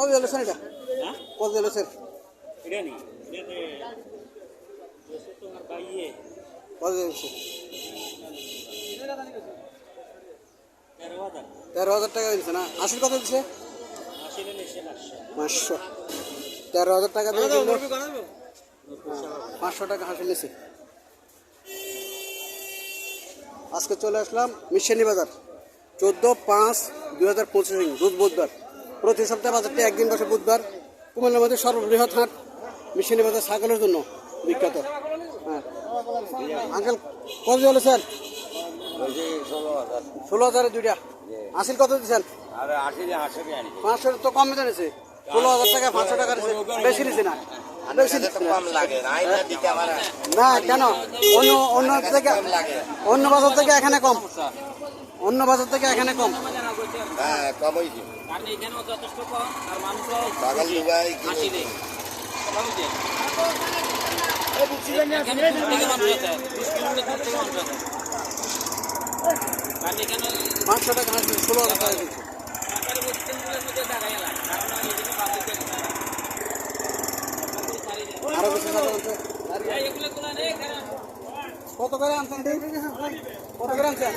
কত দিয়েছেন এটা? কত দিয়েছেন? কত দিয়েছেন? 13,000 টাকা দিচ্ছে না? হাসিল কত দিচ্ছে? 500। 13,000 টাকা দিয়ে 500 টাকা হাসিল নিচ্ছে। আজকে চলে আসলাম মিশানি বাজার 14/5/2025 রোজ বুধবার। প্রতি সপ্তাহে বাজারটি একদিন বসে বুধবার। কুমিল্লার মধ্যে সর্ববৃহৎ হাট মিশানি বাজার ছাগলের জন্য বিখ্যাত। হ্যাঁ আঙ্কেল কত বলেছেন? 16,000 দুইটা। হাসিল কত দিচ্ছেন? 500 তো কম জানিয়েছে। 16,000 টাকা 500 টাকা বেশি নিচ্ছে না? না কেন? অন্য বাজার থেকে এখানে কম। অন্য বাজার থেকে এখানে কম। পাঁচশো টাকা 16,000 টাকা দিচ্ছে। আরো বেশি কত করে আনছেন? কত করে আনছেন?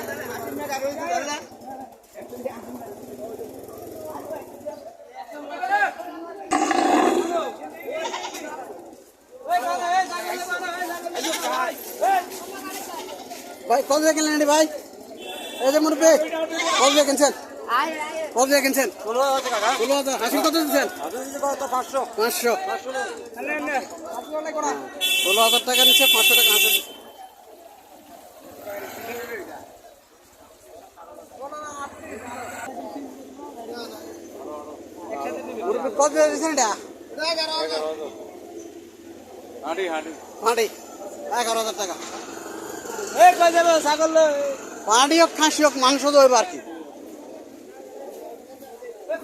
ভাই কত দিয়ে কিনলেন ভাই? এই যে মুরব্বী কত দিয়ে কিনছেন? কত দিয়ে কিনছেন? 16,000। হাসিল কত দিচ্ছেন? 500। 16,000 টাকা নিচ্ছে, 500 টাকা হাসিল। মুরব্বী কত দিয়ে দিচ্ছেন এটা? হাঁটি 11,000 টাকা। পাহাড়ি হোক খাসি হোক মাংস দইব আর কি,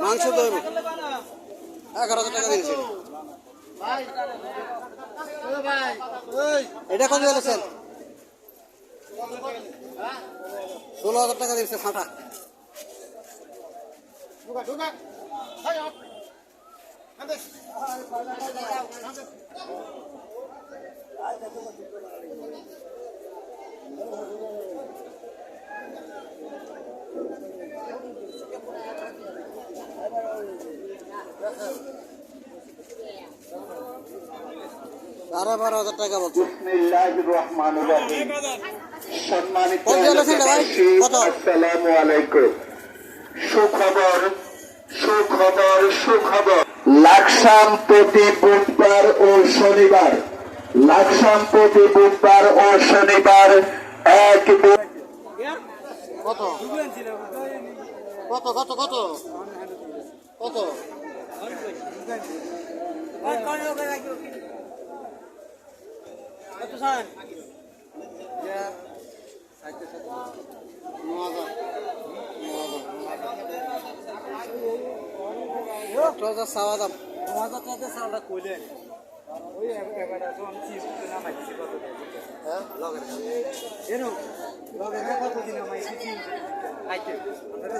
মাংস দইব। 11,000 টাকা দিয়েছে। এটা কত বলেছেন? 16,000 টাকা দিয়েছে ফাটা। সাড়ে 12,000 টাকা বলছে। সম্মানিত আসসালামু আলাইকুম। সুখবর সুখবর সুখবর। লাকসাম প্রতি বুধবার ও শনিবার, লাকসাম প্রতি বুধবার ও শনিবার এক কত কত কত কত কত চাওয়া দাম 9,000 টাকা চালটা কইলেন ওই কতদিন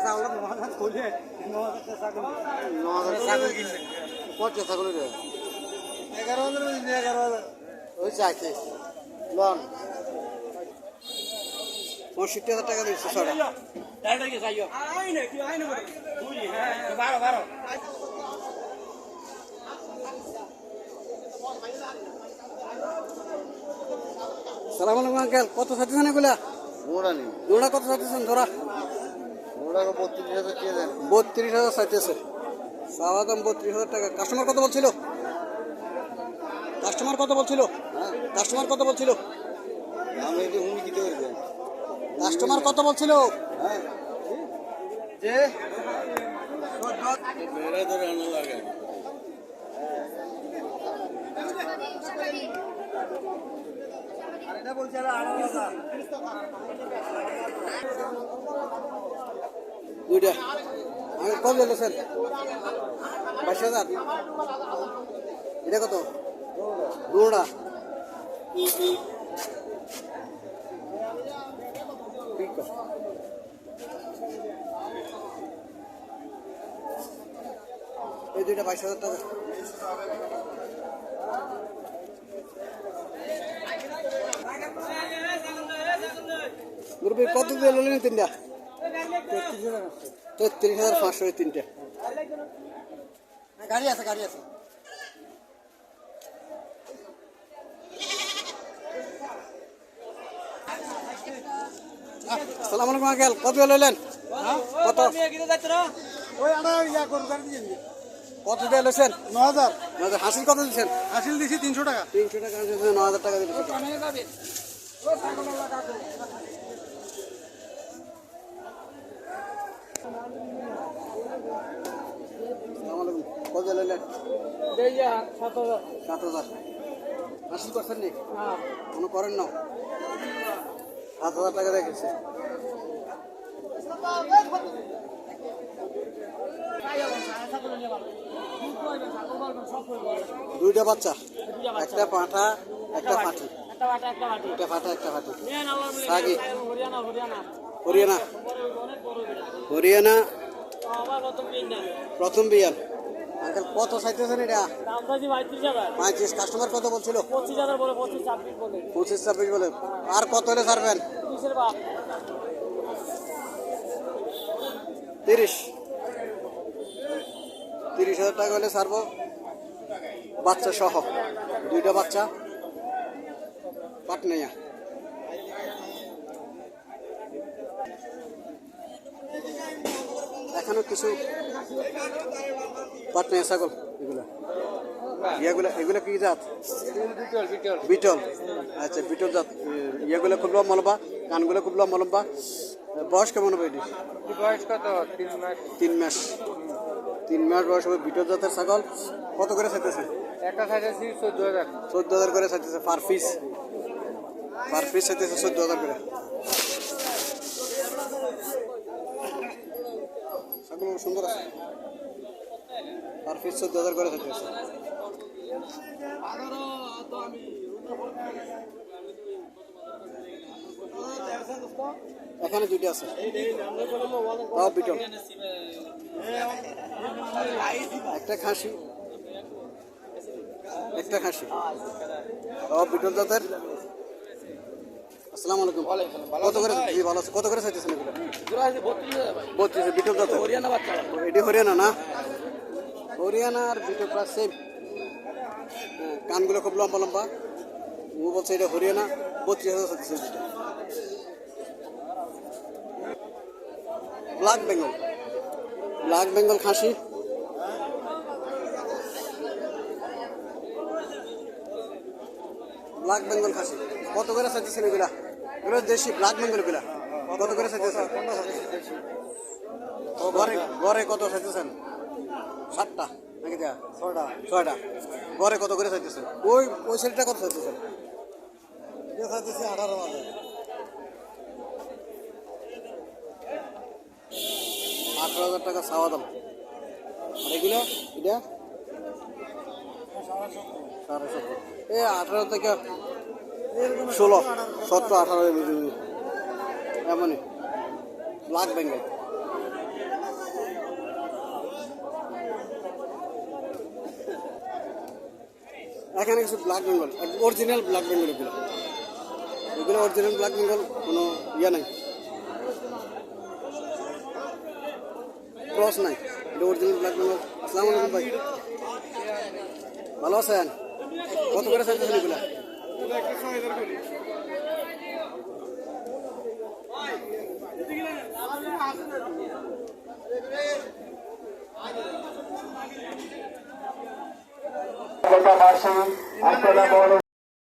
চাউল 9,000 কইলে 9,000 ছাগল 9,000 ছাগল কিনলেন। কত ছাগল 11,000 ওই চাইছে লন 65,000 টাকা দিচ্ছে ছড়া। সালাম আলাইকুম আঙ্কেল, কত চাইতেছেন এগুলা? জোড়া কত চাইতেছেন? জোড়া 32,000 চাইতেছে। চাওয়া দাম 32,000 টাকা। কাস্টমার কত বলছিল? কাস্টমার কত বলছিল? কাস্টমার কত বলছিল? কাস্টমার কত বলছিল? যে দুইটা আমি কত বলেছেন? 22,000। এটা কত? দুটা এই দুইটা 22,000 টাকা। মুরব্বী কত দিয়ে নিলেন তিনটা? 33,500 এই তিনটা। গাড়ি আছে, গাড়ি আছে। আসসালামু আলাইকুম আঙ্কেল, কত দিয়ে নিলেন? কত কত দিয়ে নিয়েছেন? 9,000 হাসিল কত দিচ্ছেন? হাসিল দিছি 300 টাকা। 300 টাকা, 9,000 টাকা দিচ্ছেন। আসসালামু আলাইকুম, কত দিয়ে নিলেন? 7,000। হাসিল করছেন নি? কোনো করেন না? 7,000 টাকা দেখেছে। দুইটা বাচ্চা, একটা পাঁঠা একটা ফাটি, একটা ফাটা একটা ফাটি। সাগি হরিয়ানা, হরিয়ানা প্রথম বিয়ান। আঙ্কেল কত চাইতেছেন এটা? 35। কাস্টমার কত বলছিল? 25-26 বলে। আর কত হলে ছাড়বেন? 30,000 টাকা হলে ছাড়বো, বাচ্চা সহ। দুইটা বাচ্চা পাটনাইয়া। এখনো কিছু পাটনাইয়া ছাগল। এগুলা কি জাত? বিটল। আচ্ছা, বিটল জাত। ইয়েগুলো খুব লম্বা লম্বা, কানগুলো খুব লম্বা লম্বা। বয়স কেমন হবে এটি? বয়স কত? 3 মাস। 3 মাস। 3 মাস বয়স হবে বিটল জাতের ছাগল। কত করে চাইতেছে? একটা চাইছি 14,000। 14,000 করে চাইতেছে পার পিস। পার পিস চাইতেছে 14,000 করে। ছাগল সুন্দর আছে। পার পিস 14,000 করে চাইতেছে। এখানে দুইটা আছে, তাও বিটল। একটা খাসি, একটা খাসি, তাও বিটল জাতের। আসসালামু আলাইকুম, কত করে? জি ভালো আছে। কত করে চাইতেছেন এগুলো? 32 বিটল জাতের। এটি হরিয়ানা না? হরিয়ানা আর বিটল প্রায় সেম। কানগুলো খুব লম্বা লম্বা। ও বলছে এটা হরিয়ানা। 32,000 চাইতেছে দুটো। ব্ল্যাক বেঙ্গল, ব্ল্যাক বেঙ্গল খাসি। ব্ল্যাক বেঙ্গল খাসি কত করে চাইতেছেন এগুলা? এগুলো দেশি ব্ল্যাক বেঙ্গল গুলা কত করে চাইতেছেন? ঘরে ঘরে কত চাইতেছেন? 7টা নাকি? 6টা। ঘরে কত করে চাইতেছেন? ওই ওই সেলটা কত চাইতেছেন? 18,000। 18,000 টাকা চাওয়া দাম। আর এগুলো এটা 17,500। এই 18 থেকে 16, 17, 18 এমনই ব্ল্যাক বেঙ্গল। এখানে কিছু black Bengal, original black Bengal. এগুলো অরিজিনাল ব্ল্যাক বেঙ্গল, কোনো ইয়ে নাই, ক্রস নাই, এটা অরিজিনাল ব্ল্যাক বেঙ্গল। আসসালামু আলাইকুম ভাই, ভালো আছেন? কত করে চাইতেছেন এগুলা? আপনারা